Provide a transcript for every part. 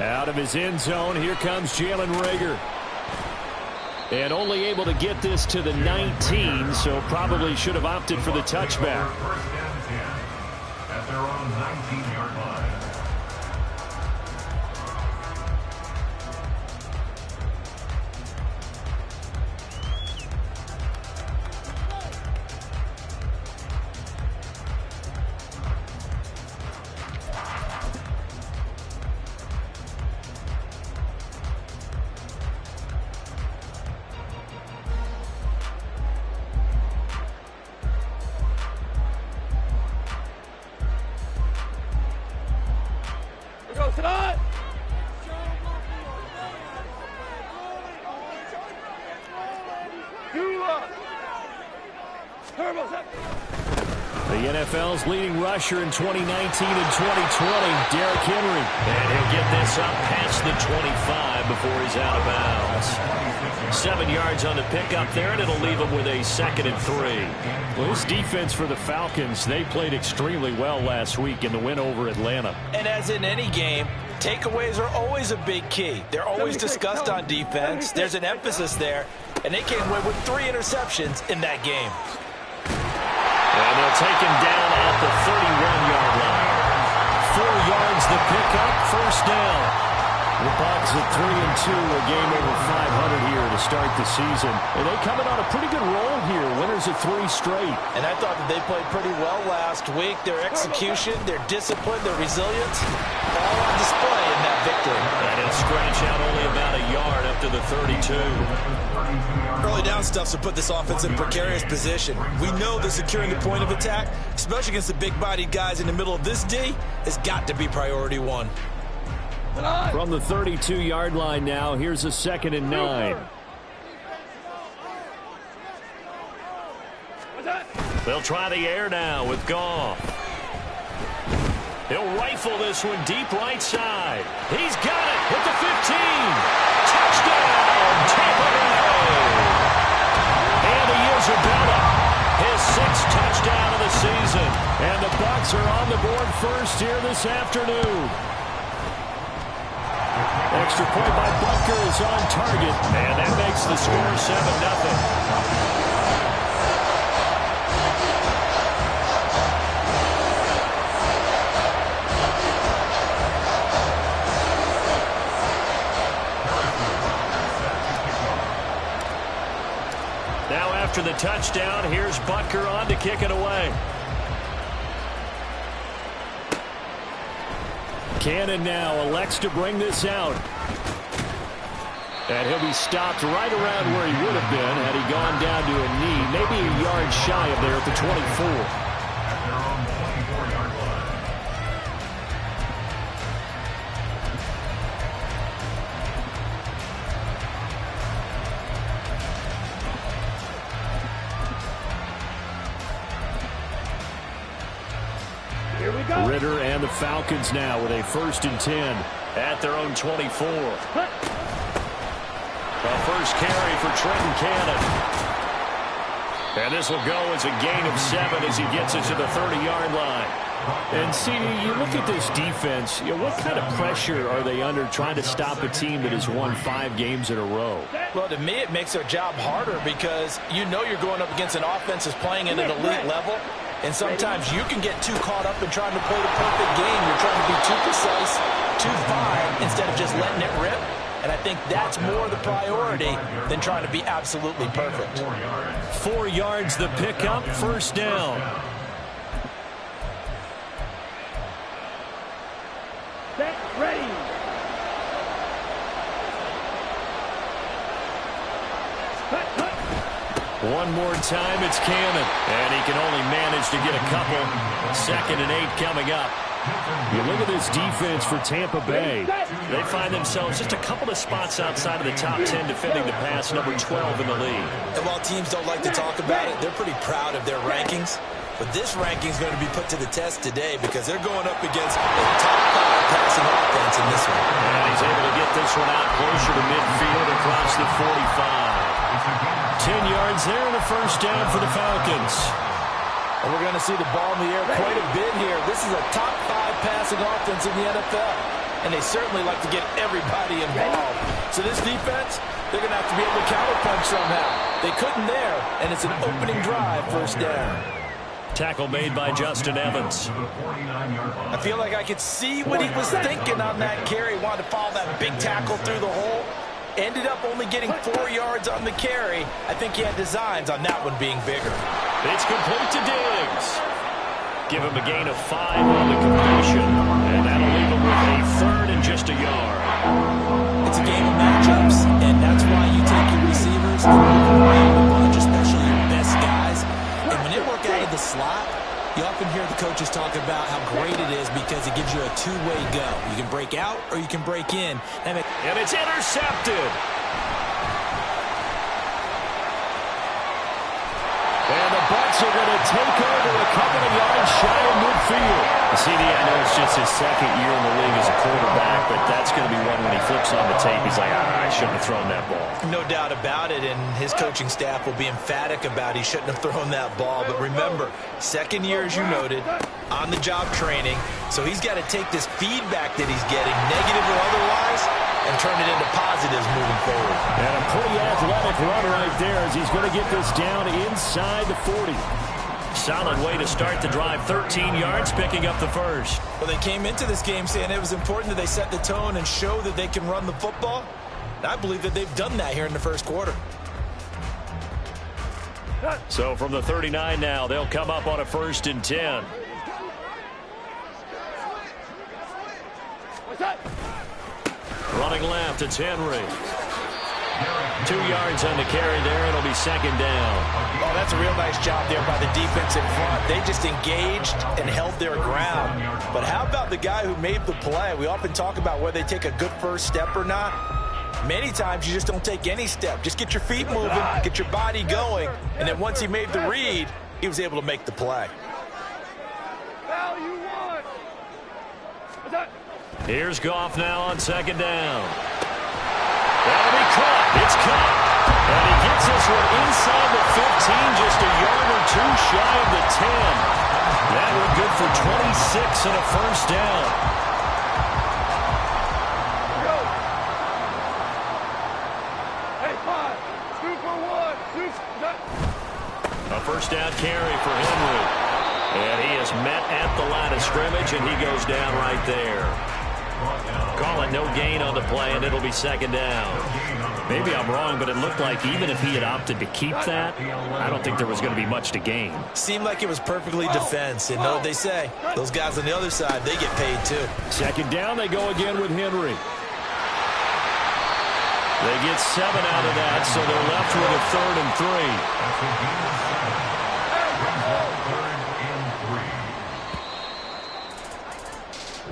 Out of his end zone, here comes Jalen Reagor. And only able to get this to the 19, so probably should have opted for the touchback. First and 10 at their own 19-yard line. The NFL's leading rusher in 2019 and 2020, Derrick Henry. And he'll get this up past the 25 before he's out of bounds. 7 yards on the pickup there, and it'll leave him with a 2nd and 3. Well, this defense for the Falcons, they played extremely well last week in the win over Atlanta. And as in any game, takeaways are always a big key. They're always discussed on defense. There's an emphasis there, and they came away with 3 interceptions in that game. And they'll take him down at the 31-yard line. 4 yards the pickup, first down. The Bucs at 3-2, a game over 500 here to start the season. And they coming on a pretty good roll here, winners of 3 straight. And I thought that they played pretty well last week. Their execution, their discipline, their resilience, all on display in that victory. And he'll scratch out only about a yard up to the 32. Early down stuffs will put this offense in a precarious position. We know that securing the point of attack, especially against the big-bodied guys in the middle of this D, has got to be priority 1. From the 32-yard line now, here's a 2nd and 9. They'll try the air now with Goff. He'll rifle this one deep right side. He's got it at the 15. Touchdown, Tampa Bay. And he is Isabella, his 6th touchdown of the season. And the Bucs are on the board first here this afternoon. Extra point by Butker is on target. And that makes the score 7-0. Now after the touchdown, here's Butker on to kick it away. Cannon now elects to bring this out. And he'll be stopped right around where he would have been had he gone down to a knee, maybe a yard shy of there at the 24. Ritter and the Falcons now with a 1st and 10 at their own 24. A first carry for Trenton Cannon. And this will go as a gain of 7 as he gets it to the 30-yard line. And see, you look at this defense, what kind of pressure are they under trying to stop a team that has won 5 games in a row? Well, to me, it makes their job harder because you know you're going up against an offense that's playing at an elite level. And sometimes you can get too caught up in trying to play the perfect game. You're trying to be too precise, too fine, instead of just letting it rip. And I think that's more the priority than trying to be absolutely perfect. 4 yards the pickup, first down. Set, ready. One more time, it's Cannon. And he can only manage to get a couple. 2nd and 8 coming up. You look at this defense for Tampa Bay. They find themselves just a couple of spots outside of the top 10 defending the pass, number 12 in the league. And while teams don't like to talk about it, they're pretty proud of their rankings. But this ranking is going to be put to the test today because they're going up against a top 5 passing offense in this one. And he's able to get this one out closer to midfield across the 45. 10 yards there and a first down for the Falcons. And we're going to see the ball in the air quite a bit here. This is a top 5 passing offense in the NFL. and they certainly like to get everybody involved. So this defense, they're going to have to be able to counterpunch somehow. They couldn't there, and it's an opening drive, first down. Tackle made by Justin Evans. I feel like I could see what he was thinking on that carry. Wanted to follow that big tackle through the hole. Ended up only getting 4 yards on the carry. I think he had designs on that one being bigger. It's complete to Diggs. Give him a gain of 5 on the completion. And that'll leave him with a third and just a yard. It's a game of matchups, and that's why you take your receivers and move them around a bunch, especially your best guys. And when they work out of the slot, you often hear the coaches talk about how great it is because it gives you a two-way go. You can break out or you can break in. And it's intercepted. And the Bucs are going to take over a couple of yards shy of midfield. CD, I know it's just his second year in the league as a quarterback, but that's going to be one when he flips on the tape. He's like, I shouldn't have thrown that ball. No doubt about it, and his coaching staff will be emphatic about he shouldn't have thrown that ball. But remember, second year, as you noted, on-the-job training, so he's got to take this feedback that he's getting, negative or otherwise, and turn it into positives moving forward. And a pretty athletic run right there as he's going to get this down inside the 40. Solid way to start the drive. 13 yards, picking up the first. Well, they came into this game saying it was important that they set the tone and show that they can run the football. And I believe that they've done that here in the first quarter. So from the 39 now, they'll come up on a 1st and 10. Running left, it's Henry. 2 yards on the carry there. It'll be 2nd down. Oh, that's a real nice job there by the defense in front. They just engaged and held their ground. But how about the guy who made the play? We often talk about whether they take a good first step or not. Many times you just don't take any step. Just get your feet moving, get your body going, and then once he made the read, he was able to make the play. Here's Goff now on 2nd down. That'll be caught. It's caught. And he gets this one inside the 15, just a yard or 2 shy of the 10. That one good for 26 and a 1st down. A 1st down carry for Henry. And he is met at the line of scrimmage, and he goes down right there. Call it no gain on the play, and it'll be 2nd down. Maybe I'm wrong, but it looked like even if he had opted to keep that, I don't think there was going to be much to gain. Seemed like it was perfectly defense. And know what they say? Those guys on the other side, they get paid too. 2nd down, they go again with Henry. They get 7 out of that, so they're left with a 3rd and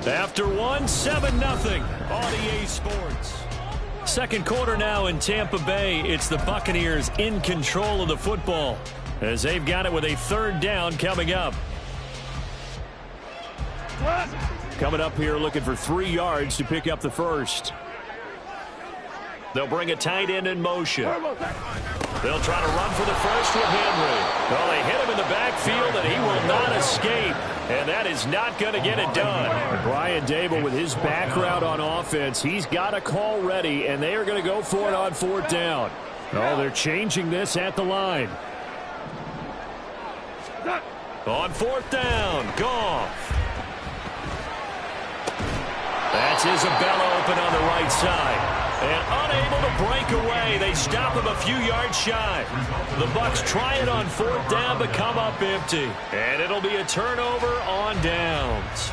3. After 1, 7-0 on EA Sports. 2nd quarter now in Tampa Bay. It's the Buccaneers in control of the football as they've got it with a 3rd down coming up. Coming up here looking for 3 yards to pick up the first. They'll bring a tight end in motion. They'll try to run for the first with Henry. Well, they hit him in the backfield, and he will not escape. And that is not going to get it done. Brian Dable, with his background on offense, he's got a call ready, and they are going to go for it on 4th down. Oh, they're changing this at the line. On 4th down, Goff. That's Isabella open on the right side. And unable to break away. They stop him a few yards shy. The Bucs try it on 4th down, but come up empty. And it'll be a turnover on downs.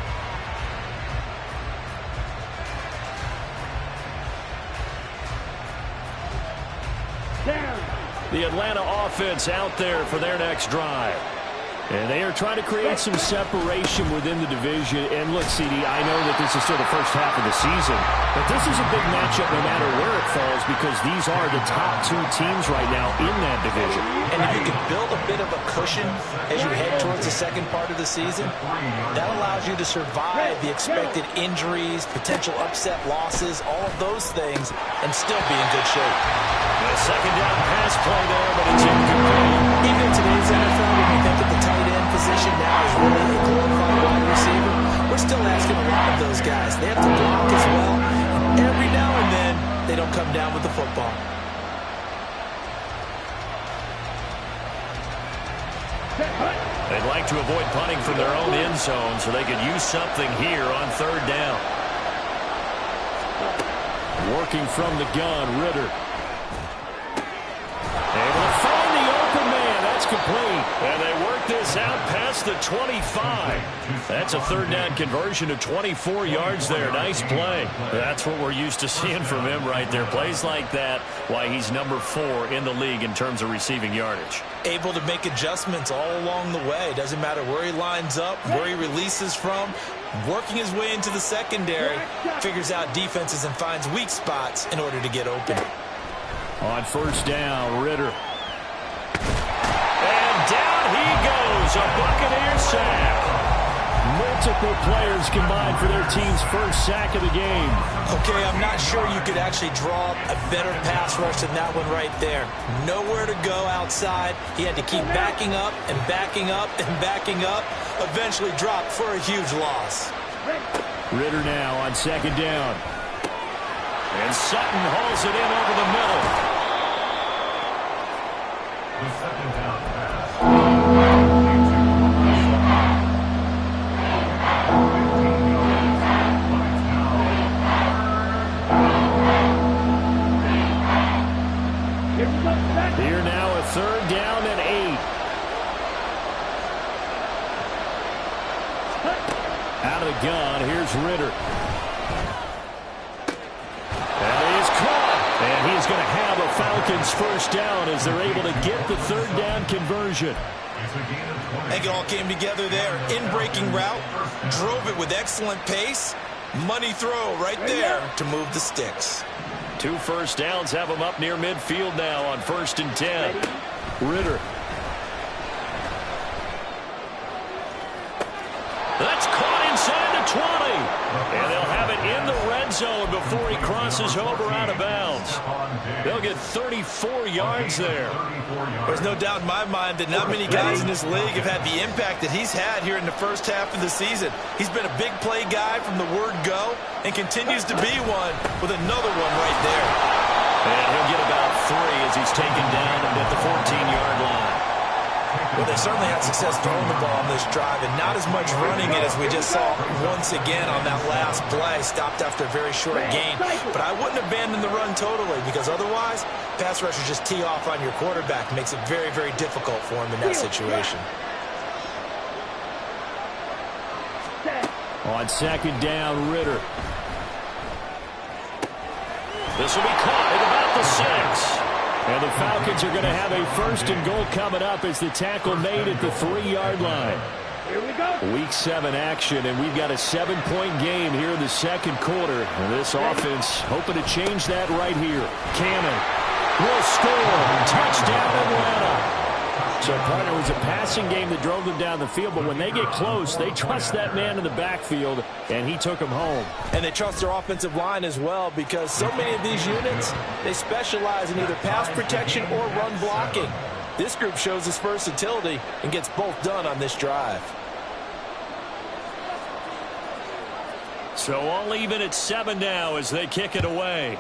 The Atlanta offense out there for their next drive. And they are trying to create some separation within the division. And look, CD, I know that this is still the first half of the season, but this is a big matchup no matter where it falls because these are the top 2 teams right now in that division. And if you can build a bit of a cushion as you head towards the second part of the season, that allows you to survive the expected injuries, potential upset losses, all of those things, and still be in good shape. A 2nd down pass play there, but it's incomplete. Even in today's NFL, when you think of the tight end position now is really a glorified wide receiver, we're still asking a lot of those guys. They have to block as well. And every now and then, they don't come down with the football. They'd like to avoid punting from their own end zone so they could use something here on third down. Working from the gun, Ritter. Able to find the open man. That's complete. And they work this out past the 25. That's a third down conversion of 24 yards there. Nice play. That's what we're used to seeing from him right there. Plays like that, why he's number 4 in the league in terms of receiving yardage. Able to make adjustments all along the way. Doesn't matter where he lines up, where he releases from. Working his way into the secondary, figures out defenses and finds weak spots in order to get open. On first down, Ritter. And down he goes, a Buccaneer sack. Multiple players combined for their team's first sack of the game. Okay, I'm not sure you could actually draw up a better pass rush than that one right there. Nowhere to go outside. He had to keep backing up and backing up and backing up. Eventually dropped for a huge loss. Ritter now on second down. And Sutton hauls it in over the middle. The second down pass. Here now a third down and 8. Out of the gun, here's Ritter. And he is caught. And he is going to have a Falcons first down as they're able to get the third down conversion. I think it all came together there. In-breaking route, drove it with excellent pace. Money throw right there to move the sticks. 2 first downs have him up near midfield now on 1st and 10. Ritter. That's caught inside the 20. And they'll have it in the red zone before he crosses over out of bounds. They'll get 34 yards there. There's no doubt in my mind that not many guys in this league have had the impact that he's had here in the first half of the season. He's been a big play guy from the word go and continues to be one with another one right there. And he'll get about 3 as he's taken down and at the 14-yard line. Well, they certainly had success throwing the ball on this drive and not as much running it as we just saw once again on that last play. Stopped after a very short gain. But I wouldn't abandon the run totally because otherwise, pass rushers just tee off on your quarterback. Makes it very, very difficult for him in that situation. On second down, Ritter. This will be caught at about the 6. And the Falcons are going to have a first and goal coming up as the tackle made at the 3-yard line. Here we go. Week 7 action, and we've got a 7-point game here in the second quarter. And this offense hoping to change that right here. Cannon will score. Touchdown, Atlanta. So, partner, it was a passing game that drove them down the field, but when they get close, they trust that man in the backfield, and he took them home. And they trust their offensive line as well because so many of these units, they specialize in either pass protection or run blocking. This group shows its versatility and gets both done on this drive. So all even at 7 now as they kick it away.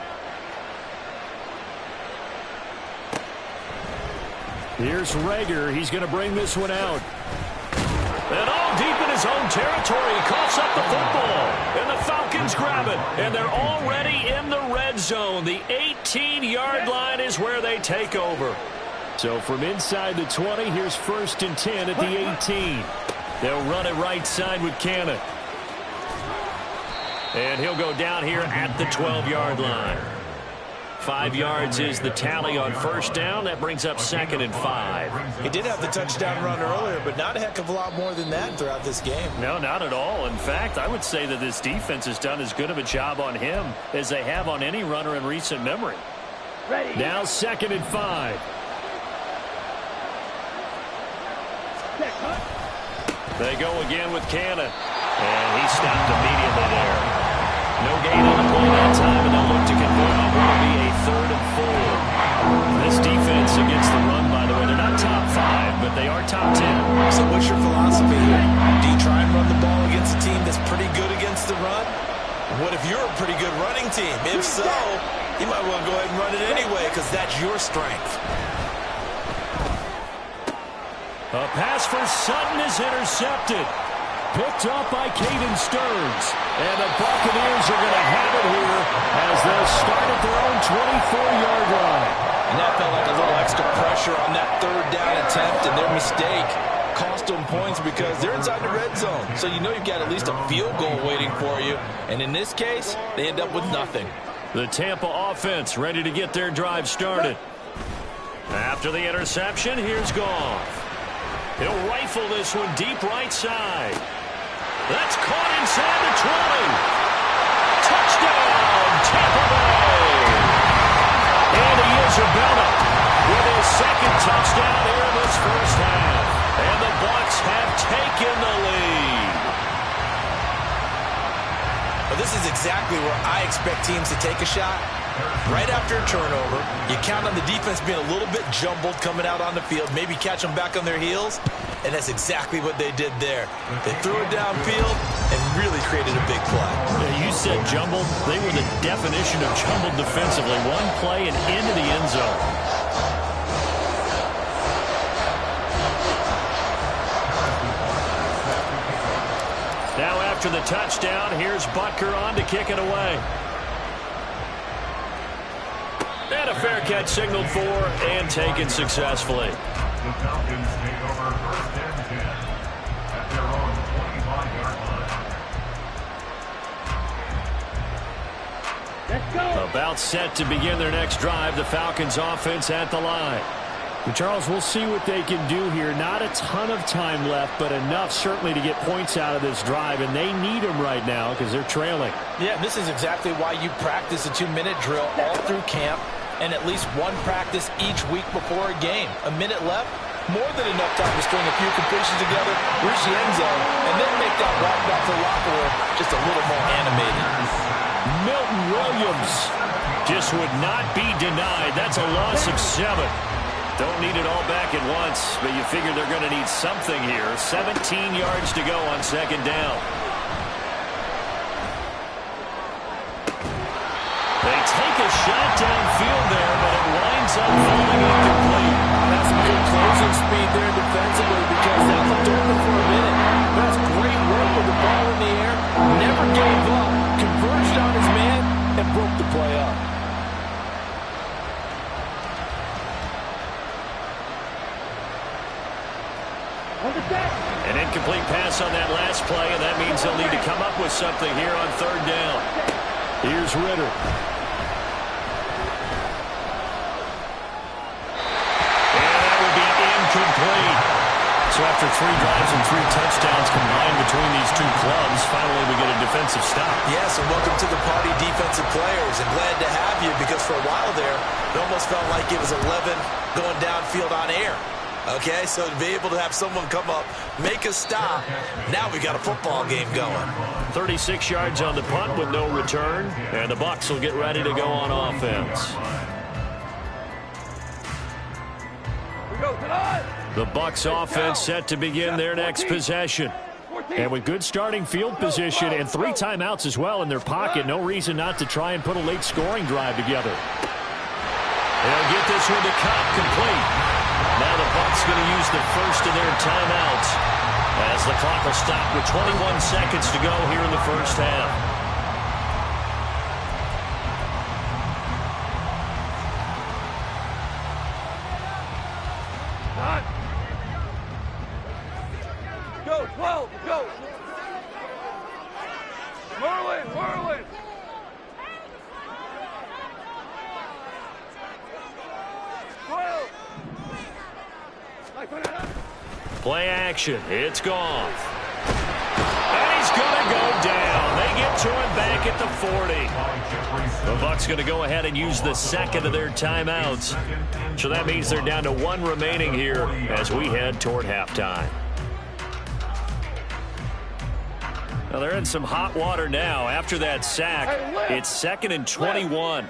Here's Rager. He's going to bring this one out. And all deep in his own territory, he coughs up the football. And the Falcons grab it. And they're already in the red zone. The 18-yard line is where they take over. So from inside the 20, here's 1st and 10 at the 18. They'll run it right side with Cannon. And he'll go down here at the 12-yard line. 5 yards is the tally on first down. That brings up 2nd and 5. He did have the touchdown run earlier, but not a heck of a lot more than that throughout this game. No, not at all. In fact, I would say that this defense has done as good of a job on him as they have on any runner in recent memory. Ready. Now 2nd and 5. They go again with Cannon. And he stopped immediately there. No gain on the play that time, and they'll look to convert on what will be a 3rd and 4. This defense against the run, by the way, they're not top 5, but but they are top 10. So what's your philosophy here? Do you try and run the ball against a team that's pretty good against the run? What if you're a pretty good running team? If so, you might want to go ahead and run it anyway because that's your strength. A pass for Sutton is intercepted. Picked up by Caden Stearns. And the Buccaneers are going to have it here as they'll start at their own 24-yard line. And that felt like a little extra pressure on that third down attempt, and their mistake cost them points because they're inside the red zone. So you know you've got at least a field goal waiting for you. And in this case, they end up with nothing. The Tampa offense ready to get their drive started. After the interception, here's Goff. He'll rifle this one deep right side. That's caught inside the 20. Touchdown, Tampa Bay. And Isabella with his second touchdown here in this first half. And the Bucs have taken the lead. Well, this is exactly where I expect teams to take a shot. Right after a turnover, you count on the defense being a little bit jumbled coming out on the field, maybe catch them back on their heels, and that's exactly what they did there. They threw it downfield and really created a big play. You said jumbled. They were the definition of jumbled defensively. One play and into the end zone. Now after the touchdown, here's Butker on to kick it away. And a fair catch signaled for and taken successfully. The Falcons take over first and 10 at their own 25-yard line. Let's go. About set to begin their next drive. The Falcons offense at the line. Well, Charles, we'll see what they can do here. Not a ton of time left, but enough certainly to get points out of this drive, and they need them right now because they're trailing. Yeah, this is exactly why you practice a 2-minute drill all through camp and at least one practice each week before a game. A minute left, more than enough time to string a few completions together, reach the end zone, and then make that walk back to the locker room just a little more animated. Milton Williams just would not be denied. That's a loss of 7. Don't need it all back at once, but you figure they're going to need something here. 17 yards to go on second down. They take a shot downfield there, but it winds up falling incomplete. That's some good closing speed there defensively because that looked open for a minute. That's great work with the ball in the air. Never gave up. Converged on his man and broke the play up. An incomplete pass on that last play, and that means they'll need to come up with something here on third down. Here's Ritter. And that would be incomplete. So after 3 drives and 3 touchdowns combined between these two clubs, finally we get a defensive stop. Yes, and welcome to the party, defensive players, and glad to have you because for a while there, it almost felt like it was 11 going downfield on air. Okay, so to be able to have someone come up, make a stop, now we got a football game going. 36 yards on the punt with no return, and the Bucs will get ready to go on offense. The Bucs offense set to begin their next possession. And with good starting field position and 3 timeouts as well in their pocket, no reason not to try and put a late scoring drive together. They'll get this one to Cobb complete. Now the Bucs going to use the first of their timeouts as the clock will stop with 21 seconds to go here in the first half. Go, 12, go. Whirling. Play action. It's Goff. And he's going to go down. They get to him back at the 40. The Bucs going to go ahead and use the second of their timeouts. So that means they're down to 1 remaining here as we head toward halftime. Now they're in some hot water now. After that sack, it's 2nd and 21.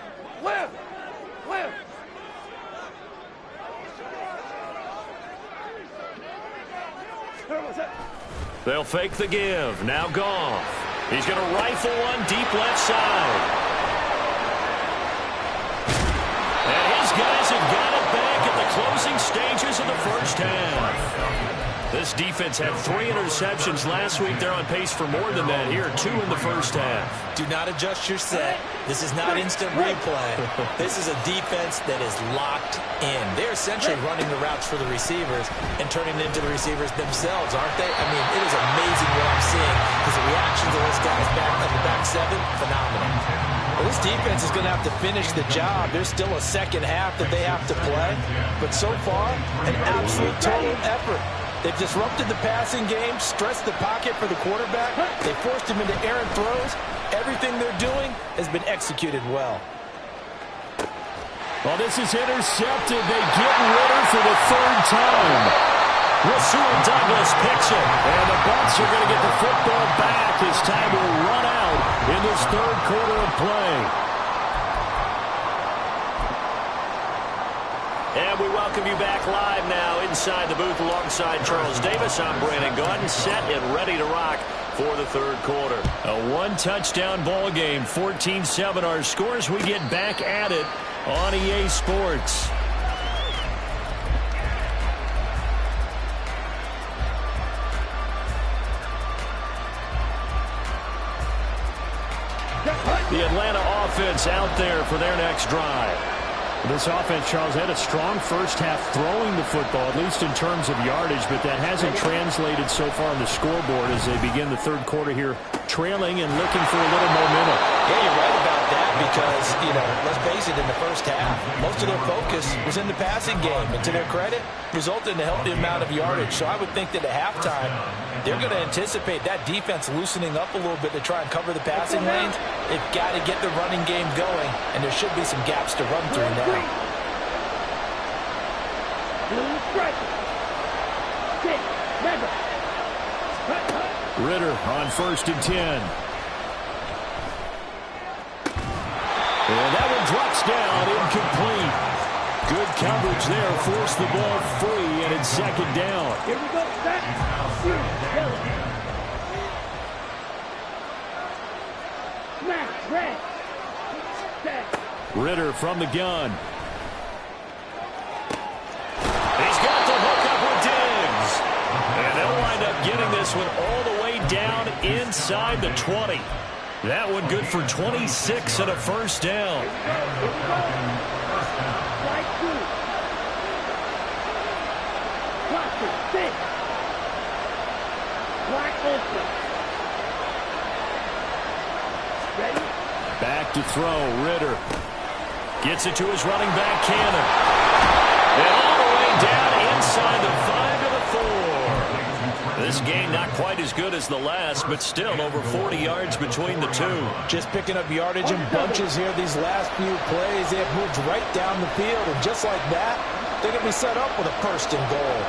They'll fake the give. Now Goff. He's going to rifle one deep left side. And his guys have got it back at the closing stages of the first half. This defense had 3 interceptions last week. They're on pace for more than that here. 2 in the first half. Do not adjust your set. This is not instant replay. This is a defense that is locked in. They're essentially running the routes for the receivers and turning it into the receivers themselves, aren't they? I mean, it is amazing what I'm seeing because the reaction to those guys back on the back 7, phenomenal. Well, this defense is going to have to finish the job. There's still a second half that they have to play. But so far, an absolute total effort. They've disrupted the passing game, stressed the pocket for the quarterback. They forced him into errant throws. Everything they're doing has been executed well. Well, this is intercepted. They get Ritter for the 3rd time. Rasul Douglas picks it. And the Bucs are going to get the football back as time will run out in this 3rd quarter of play. And we welcome you back live now inside the booth alongside Charles Davis. I'm Brandon Gaudin, set and ready to rock for the 3rd quarter. A 1-touchdown ball game, 14-7 our scores. We get back at it on EA Sports. The Atlanta offense out there for their next drive. This offense, Charles, had a strong first half throwing the football, at least in terms of yardage, but that hasn't translated so far on the scoreboard as they begin the 3rd quarter here, trailing and looking for a little momentum. Yeah, you're right about that because, let's face it, in the first half, most of their focus was in the passing game. And to their credit, resulted in a healthy amount of yardage. So I would think that at halftime, they're going to anticipate that defense loosening up a little bit to try and cover the passing lanes. They've got to get the running game going, and there should be some gaps to run through now. Ritter on 1st and 10. And that one drops down, incomplete. Good coverage there, forced the ball free, and it's 2nd down. Here we go, Ritter from the gun. He's got the hook up with Diggs. And they'll wind up getting this one all the way down inside the 20. That one good for 26 and a 1st down. Back to throw, Ritter. Gets it to his running back, Cannon. And all the way down inside the 5 to the 4. This game not quite as good as the last, but still over 40 yards between the two. Just picking up yardage in bunches here these last few plays. They have moved right down the field, and just like that, they're going to be set up with a 1st and goal.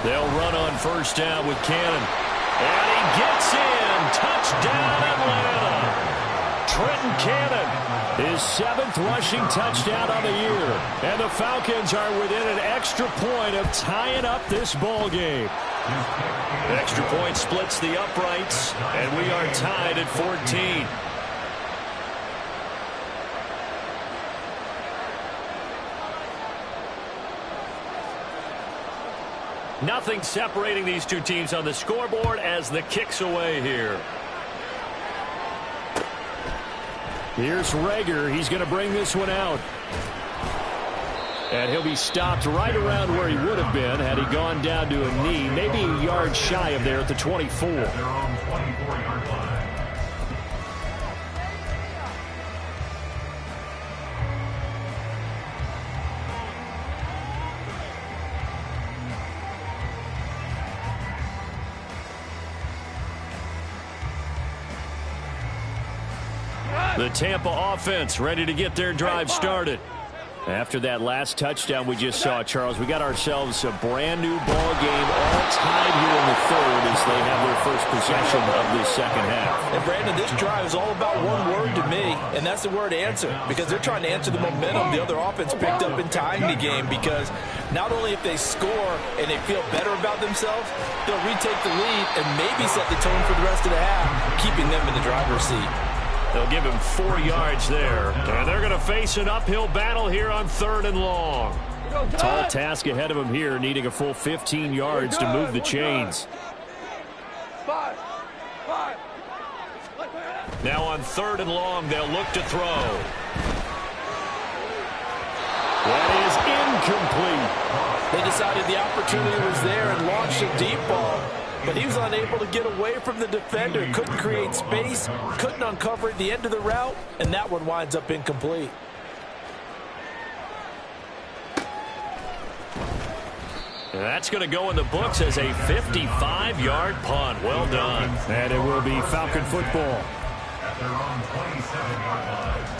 They'll run on 1st down with Cannon. And he gets in. Touchdown, Atlanta. Trenton Cannon, his 7th rushing touchdown on the year. And the Falcons are within an extra point of tying up this ball game. Extra point splits the uprights, and we are tied at 14. Nothing separating these two teams on the scoreboard as the kick's away here. Here's Rager. He's going to bring this one out. And he'll be stopped right around where he would have been had he gone down to a knee, maybe a yard shy of there at the 24. Their own 24-yard line. The Tampa offense ready to get their drive started. After that last touchdown we just saw, Charles, we got ourselves a brand new ball game, all tied here in the third as they have their first possession of this second half. And Brandon, this drive is all about one word to me, and that's the word answer, because they're trying to answer the momentum the other offense picked up in tying the game, because not only if they score and they feel better about themselves, they'll retake the lead and maybe set the tone for the rest of the half, keeping them in the driver's seat. They'll give him 4 yards there. And they're going to face an uphill battle here on 3rd and long. Tall task ahead of him here, needing a full 15 yards to move the chains. Now on 3rd and long, they'll look to throw. That is incomplete. They decided the opportunity was there and launched a deep ball, but he was unable to get away from the defender, couldn't create space, couldn't uncover at the end of the route, and that one winds up incomplete. That's going to go in the books as a 55-yard punt. Well done. And it will be Falcon football. At their own 27-yard line.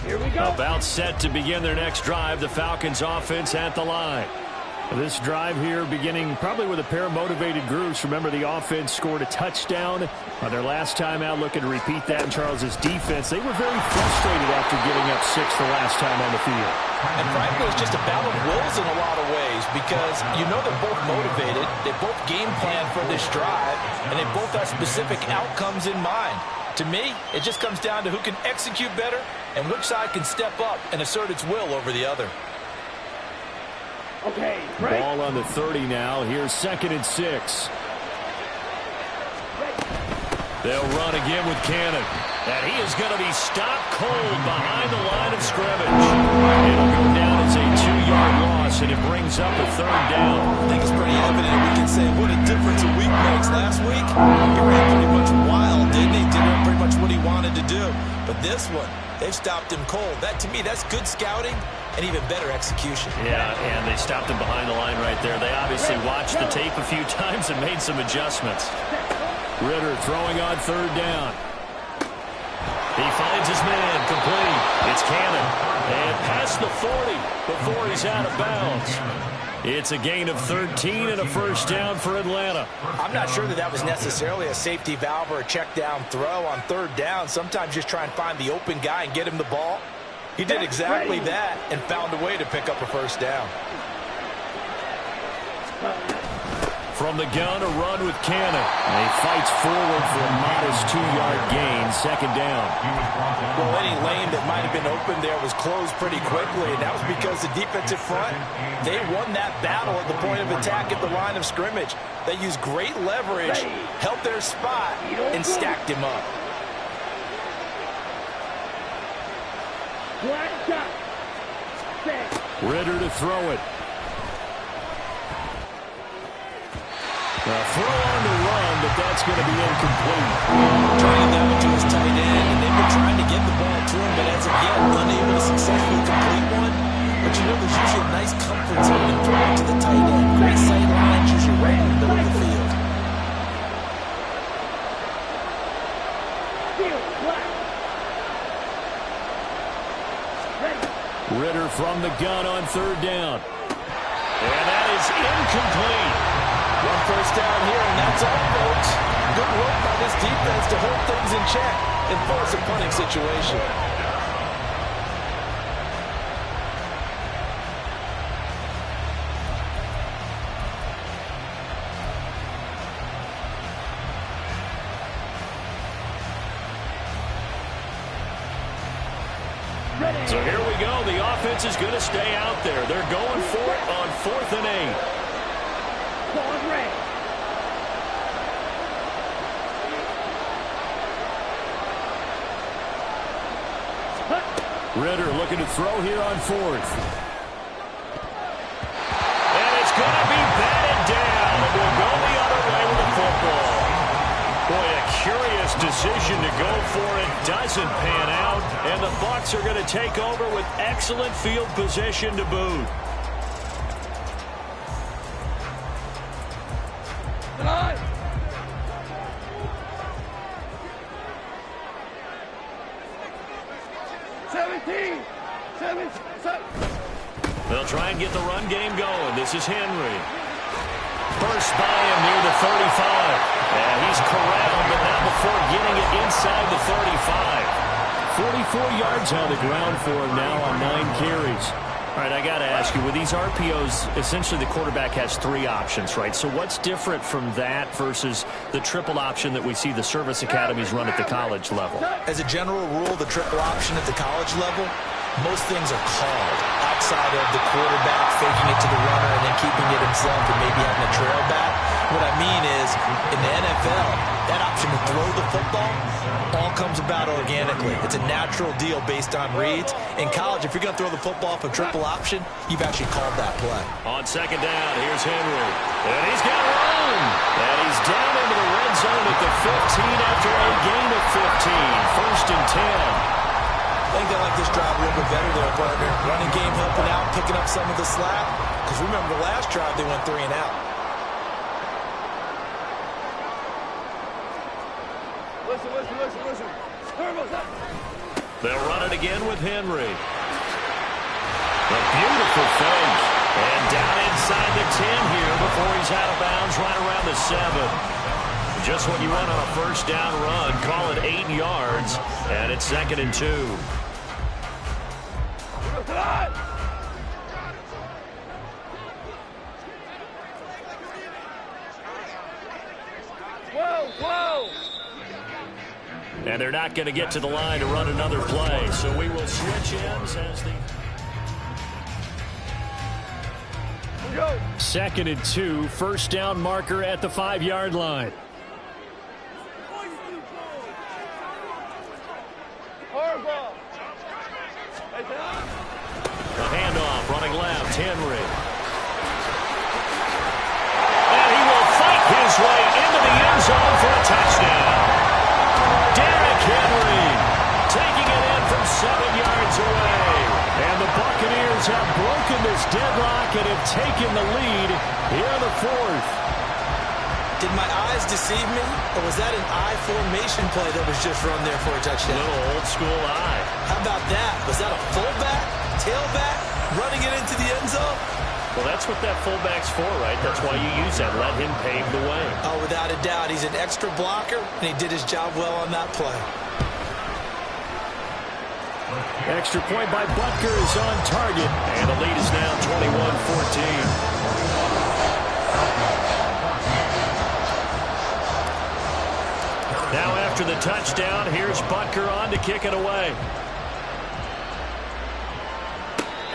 Here we go. About set to begin their next drive. The Falcons offense at the line. This drive here beginning probably with a pair of motivated groups. Remember, the offense scored a touchdown on their last time out, looking to repeat that in Charles's defense. They were very frustrated after giving up 6 the last time on the field. And frankly, it's just a battle of wills in a lot of ways, because you know they're both motivated, they both game plan for this drive, and they both have specific outcomes in mind. To me, it just comes down to who can execute better and which side can step up and assert its will over the other. Okay, break. Ball on the 30 now. Here's 2nd and 6. They'll run again with Cannon. And he is going to be stopped cold behind the line of scrimmage. It'll go down as a 2-yard loss, and it brings up a 3rd down. I think it's pretty evident we can say what a difference a week makes. Last week, he ran pretty much wild, didn't he? Did pretty much what he wanted to do. But this one, they've stopped him cold. That, to me, that's good scouting and even better execution. Yeah, and they stopped him behind the line right there. They obviously watched the tape a few times and made some adjustments. Ritter throwing on 3rd down. He finds his man, complete. It's Cannon. And past the 40 before he's out of bounds. It's a gain of 13 and a 1st down for Atlanta. I'm not sure that was necessarily a safety valve or a check down throw on 3rd down. Sometimes just try and find the open guy and get him the ball. He did exactly that and found a way to pick up a 1st down. From the gun, a run with Cannon. And he fights forward for a modest 2-yard gain, 2nd down. Well, any lane that might have been open there was closed pretty quickly, and that was because the defensive front, they won that battle at the point of attack at the line of scrimmage. They used great leverage, held their spot, and stacked him up. Ritter to throw it. Throw on the run, but that's going to be incomplete. Trying that one to his tight end, and they've been trying to get the ball to him, but as of yet, unable to successfully complete one. But you know, there's usually a nice comfort zone in throwing to the tight end. Great sight lines, usually right in the middle of the field. Ritter from the gun on 3rd down. And that is incomplete. 1 first down here, and that's all, folks. Good work by this defense to hold things in check and force a punting situation. So here we go. The offense is going to stay out there. They're going for it on 4th and 8. Ritter looking to throw here on 4th. And it's going to be batted down. And we'll go the other way with the football. Boy, a curious decision to go for it. Doesn't pan out. And the Bucs are going to take over with excellent field position to boot. They'll try and get the run game going. This is Henry. First by him near the 35. And he's corralled, but not before getting it inside the 35. 44 yards on the ground for him now on 9 carries. All right, I got to ask you, with these RPOs, essentially the quarterback has 3 options, right? So what's different from that versus the triple option that we see the service academies run at the college level? As a general rule, the triple option at the college level, most things are called outside of the quarterback faking it to the runner and then keeping it himself and maybe having a trail back. What I mean is, in the NFL, that option to throw the football all comes about organically. It's a natural deal based on reads. In college, if you're going to throw the football for triple option, you've actually called that play. On second down, here's Henry. And he's got room. And he's down into the red zone at the 15 after a gain of 15. First and 10. I think they like this drive a little bit better there, partner. Running game helping out, picking up some of the slack. Because remember, the last drive, they went 3 and out. Listen. They'll run it again with Henry. A beautiful fake. And down inside the 10 here before he's out of bounds right around the 7. Just what you want on a first down run. Call it 8 yards. And it's 2nd and 2. Whoa! And they're not going to get to the line to run another play. So we will switch ends as the... 2nd and 2. First down marker at the 5-yard line. A handoff, running left, Henry. And he will fight his way into the end zone for a touchdown. Derrick Henry taking it in from 7 yards away. And the Buccaneers have broken this deadlock and have taken the lead here in the 4th. Did my eyes deceive me, or was that an I formation play that was just run there for a touchdown? A little old school eye. How about that? Was that a fullback, tailback, running it into the end zone? Well, that's what that fullback's for, right? That's why you use that. Let him pave the way. Oh, without a doubt. He's an extra blocker, and he did his job well on that play. Extra point by Butker is on target, and the lead is now 21-14. Now after the touchdown, here's Butker on to kick it away.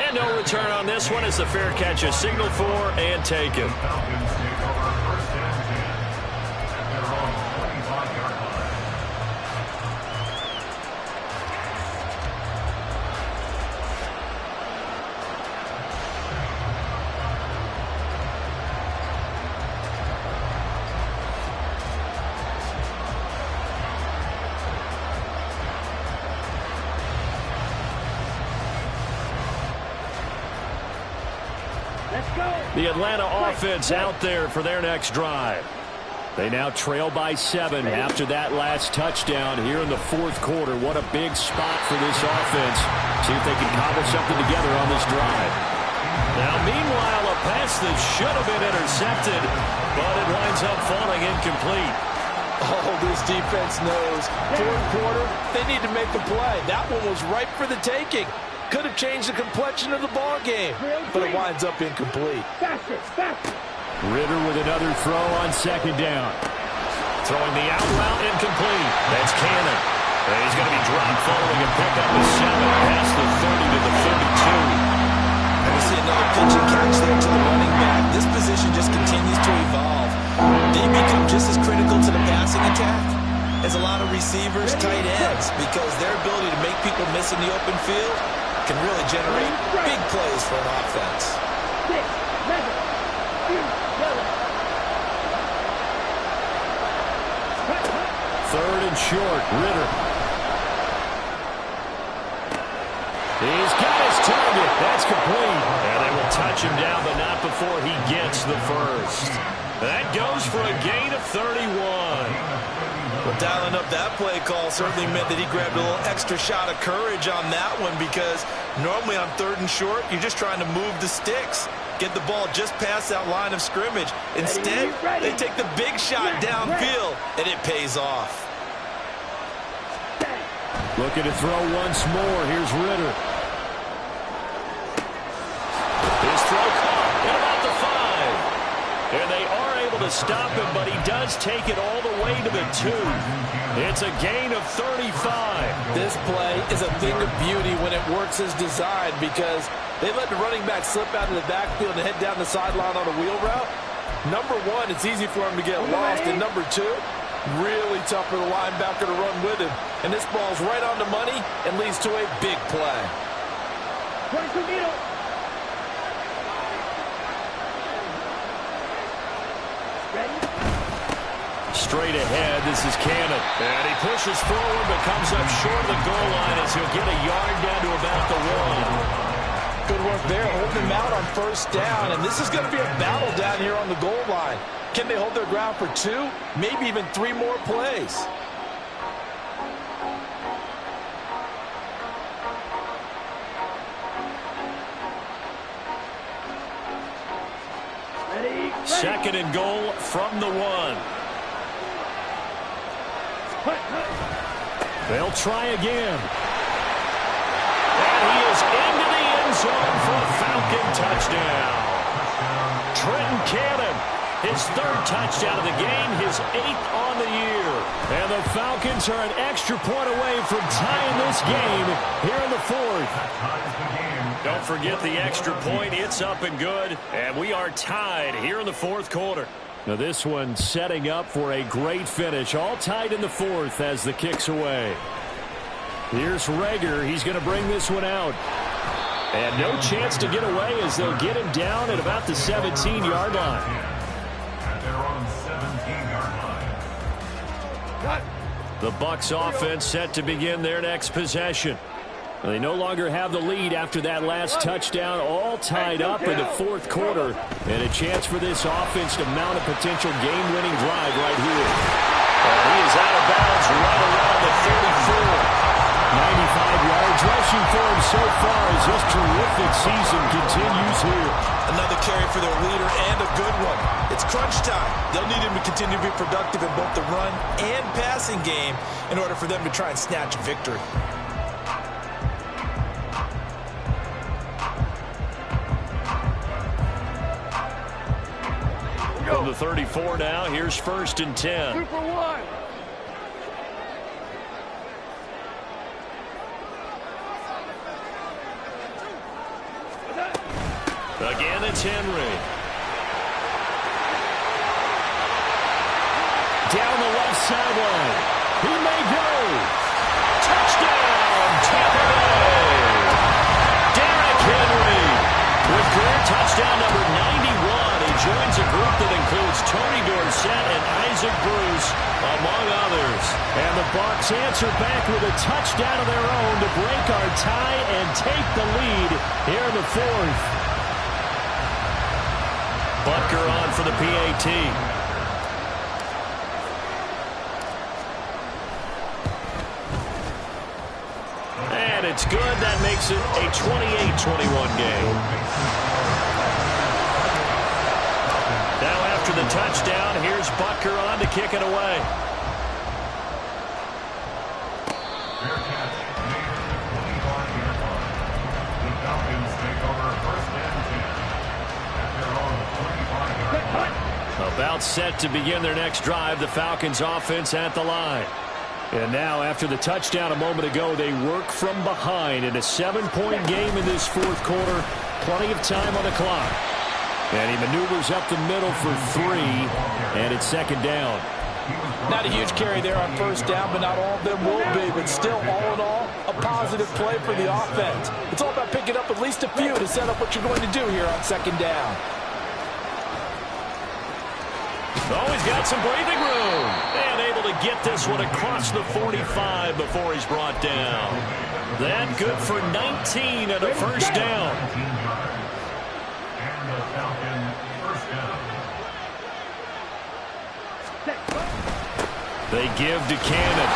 And no return on this one as the fair catch is signaled for and taken. Falcons take over 1st and 10 at their own 25-yard line. The Atlanta offense out there for their next drive. They now trail by 7 after that last touchdown here in the 4th quarter. What a big spot for this offense. See if they can cobble something together on this drive. Now, meanwhile, a pass that should have been intercepted, but it winds up falling incomplete. Oh, this defense knows. 4th quarter, they need to make a play. That one was ripe for the taking. Could have changed the complexion of the ball game, but it winds up incomplete. Faster. Ritter with another throw on 2nd down. Throwing the out route incomplete. That's Cannon. And he's going to be dropped following a pickup of 7 past the 30 to the 32. And we see another pitch and catch there to the running back. This position just continues to evolve. They become just as critical to the passing attack as a lot of receivers, tight ends, because their ability to make people miss in the open field can really generate big plays for an offense. 3rd and short, Ritter. He's got his target. That's complete. And they will touch him down, but not before he gets the first. That goes for a gain of 31. Well, dialing up that play call certainly meant that he grabbed a little extra shot of courage on that one, because normally on 3rd and short, you're just trying to move the sticks, get the ball just past that line of scrimmage. Instead, they take the big shot downfield, and it pays off. Looking to throw once more. Here's Ritter. His throw caught at about the 5. And they are able to stop him, but he does take it all the way to the 2. It's a gain of 35. This play is a thing of beauty when it works as designed, because they let the running back slip out of the backfield and head down the sideline on a wheel route. Number one, it's easy for him to get lost. And number two, really tough for the linebacker to run with him. And this ball's right on the money and leads to a big play. Straight ahead, this is Cannon. And he pushes forward but comes up short of the goal line as he'll get a yard down to about the 1. Good work there, holding him out on 1st down. And this is going to be a battle down here on the goal line. Can they hold their ground for 2, maybe even 3 more plays? Second and goal from the 1. They'll try again. And he is into the end zone for a Falcon touchdown. Trenton Cannon, his 3rd touchdown of the game, his 8th on the year. And the Falcons are an extra point away from tying this game here in the 4th. Don't forget the extra point. It's up and good. And we are tied here in the 4th quarter. Now this one setting up for a great finish. All tied in the 4th as the kick's away. Here's Reagor. He's going to bring this one out. And no chance to get away as they'll get him down at about the 17-yard line. At their own 17-yard line. The Bucs offense set to begin their next possession. They no longer have the lead after that last touchdown, all tied up in the 4th quarter. And a chance for this offense to mount a potential game-winning drive right here. And he is out of bounds right around the 34. 95 yards rushing for him so far as this terrific season continues here. Another carry for their leader, and a good one. It's crunch time. They'll need him to continue to be productive in both the run and passing game in order for them to try and snatch victory. From the 34 now, here's 1st and 10. 2 for 1. Again, it's Henry. Down the left sideline. He may go. Touchdown, Tampa Bay. Derrick Henry with career touchdown number 91. He joins a group that includes Tony Dorsett and Isaac Bruce, among others. And the Bucs answer back with a touchdown of their own to break our tie and take the lead here in the 4th. Butker on for the PAT. And it's good. That makes it a 28-21 game. Now after the touchdown, here's Butker on to kick it away. Fair catch made at the 25-yard line. The Falcons take over 1st and 10 at their own 25-yard line. About set to begin their next drive, the Falcons offense at the line. And now, after the touchdown a moment ago, they work from behind in a 7-point game in this 4th quarter. Plenty of time on the clock. And he maneuvers up the middle for 3, and it's 2nd down. Not a huge carry there on 1st down, but not all of them will be. But still, all in all, a positive play for the offense. It's all about picking up at least a few to set up what you're going to do here on 2nd down. Always got some breathing room. And able to get this one across the 45 before he's brought down. That good for 19 and a 1st down. And the Falcon 1st down. They give to Cannon.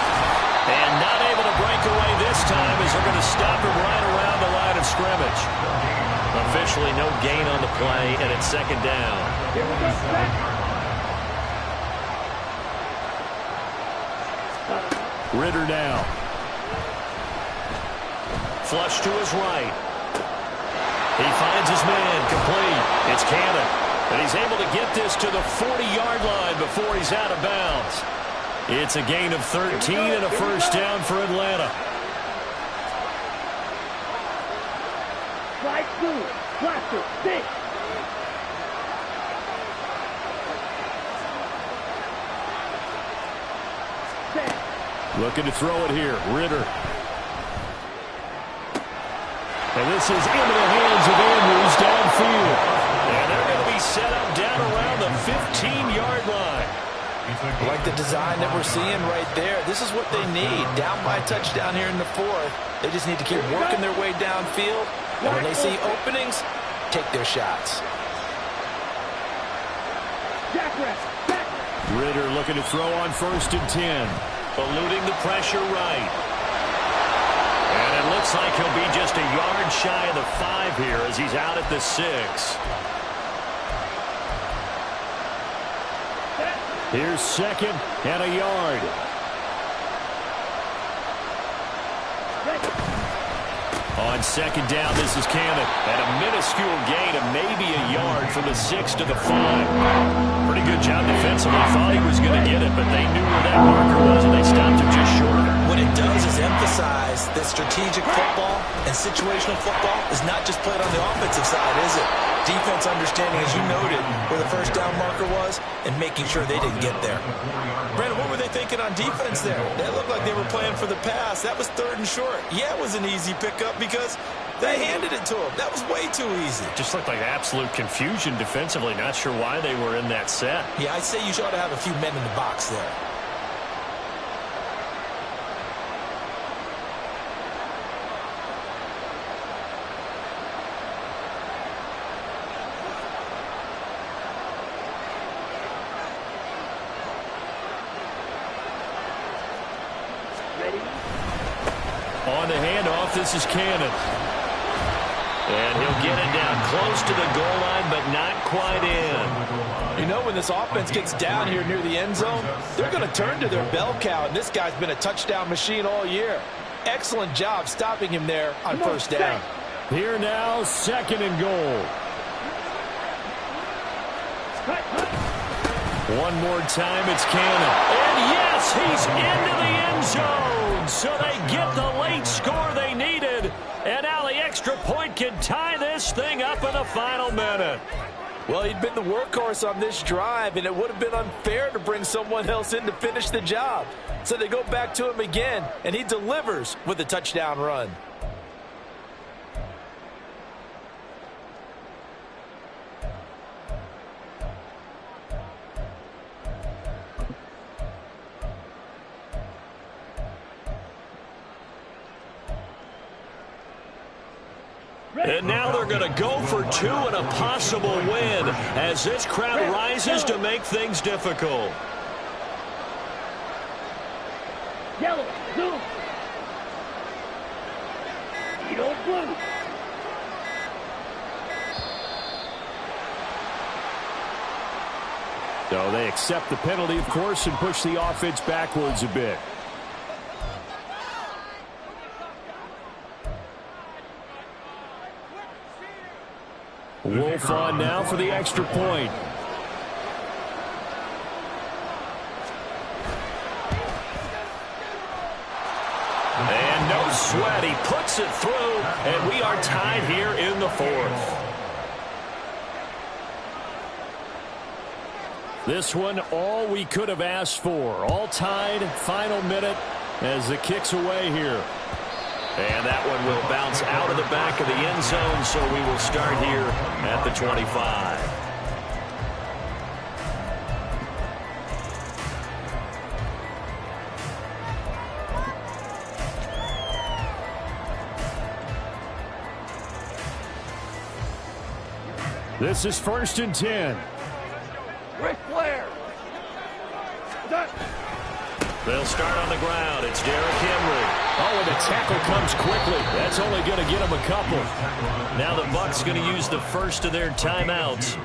And not able to break away this time as they're going to stop him right around the line of scrimmage. Officially no gain on the play, and it's second down. Ritter now. Flush to his right. He finds his man complete. It's Cannon. And he's able to get this to the 40-yard line before he's out of bounds. It's a gain of 13 and a first down for Atlanta. Slide two, cluster, six. Looking to throw it here. Ritter. And this is into the hands of Andrews downfield. And they're going to be set up down around the 15-yard line. Like the design that we're seeing right there. This is what they need. Down by a touchdown here in the fourth. They just need to keep working their way downfield. And when they see openings, take their shots. Ritter looking to throw on 1st and 10. Eluding the pressure right. And it looks like he'll be just a yard shy of the 5 here as he's out at the 6. Here's 2nd and a yard. On 2nd down, this is Cannon. At a minuscule gain of maybe a yard from the 6 to the 5. Pretty good job defensively. Thought he was going to get it, but they knew where that marker was, and they stopped him just short. What it does is emphasize that strategic football and situational football is not just played on the offensive side, is it? Defense understanding, as you noted, where the first down marker was and making sure they didn't get there. Brandon, what were they thinking on defense there? That looked like they were playing for the pass. That was 3rd and short. Yeah, it was an easy pickup because they handed it to him. That was way too easy. Just looked like absolute confusion defensively. Not sure why they were in that set. Yeah, I'd say you ought to have a few men in the box there. On the handoff, this is Cannon. And he'll get it down close to the goal line, but not quite in. You know, when this offense gets down here near the end zone, they're going to turn to their bell cow, and this guy's been a touchdown machine all year. Excellent job stopping him there on 1st down. Here now, 2nd and goal. One more time, it's Cannon. And yes, he's into the end zone. So they get the late score they needed. And now the extra point can tie this thing up in the final minute. Well, he'd been the workhorse on this drive, and it would have been unfair to bring someone else in to finish the job. So they go back to him again, and he delivers with a touchdown run. And now they're going to go for 2 and a possible win as this crowd rises to make things difficult. Yellow, blue. Yellow, blue. So they accept the penalty, of course, and push the offense backwards a bit. Wolf on now for the extra point. And no sweat. He puts it through, and we are tied here in the 4th. This one, all we could have asked for. All tied, final minute as the kick's away here. And that one will bounce out of the back of the end zone, so we will start here at the 25. This is 1st and 10. Ric Flair. Done. They'll start on the ground. It's Derrick Henry. Oh, and the tackle comes quickly. That's only going to get him a couple. Now the Bucs going to use the first of their timeouts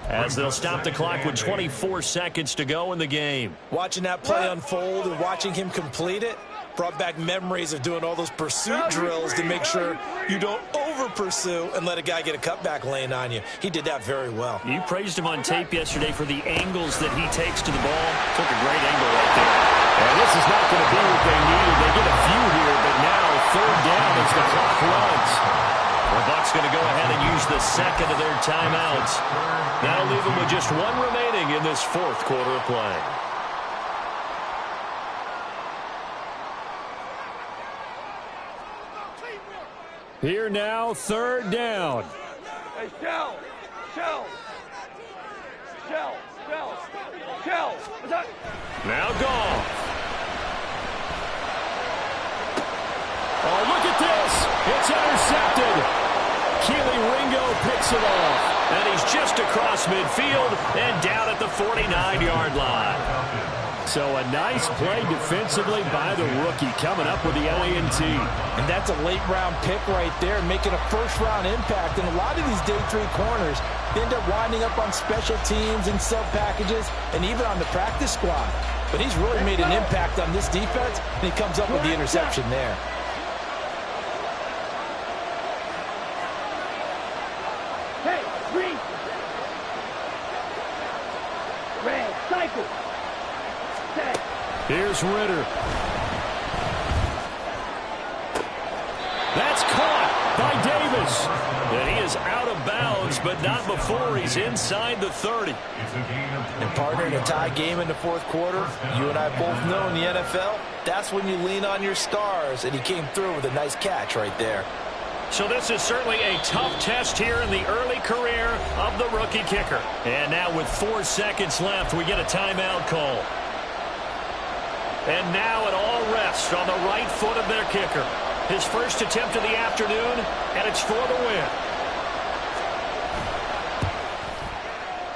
as they'll stop the clock with 24 seconds to go in the game. Watching that play unfold and watching him complete it brought back memories of doing all those pursuit drills to make sure you don't over-pursue and let a guy get a cutback lane on you. He did that very well. You praised him on tape yesterday for the angles that he takes to the ball. Took a great angle right there. And this is not going to be what they needed. They get a few here, but now third down as the clock runs. The Bucs going to go ahead and use the second of their timeouts. That'll leave them with just one remaining in this fourth quarter of play. Here now, third down. Hey, Shell! What's up? Now Goff. Oh, look at this. It's intercepted. Keely Ringo picks it off. And he's just across midfield and down at the 49-yard line. So a nice play defensively by the rookie coming up with the INT. And that's a late-round pick right there, making a first-round impact. And a lot of these day three corners end up winding up on special teams and sub-packages and even on the practice squad. But he's really made an impact on this defense, and he comes up with the interception there. Hey, green! Red, cycle! Set! Here's Ritter. That's caught by Davis. And he is out of bounds, but not before he's inside the 30. And partner, in a tie game in the fourth quarter, you and I both know in the NFL, that's when you lean on your stars, and he came through with a nice catch right there. So this is certainly a tough test here in the early career of the rookie kicker. And now with 4 seconds left, we get a timeout call. And now it all rests on the right foot of their kicker. His first attempt of the afternoon, and it's for the win.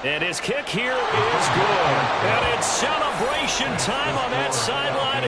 And his kick here is good. And it's celebration time on that sideline.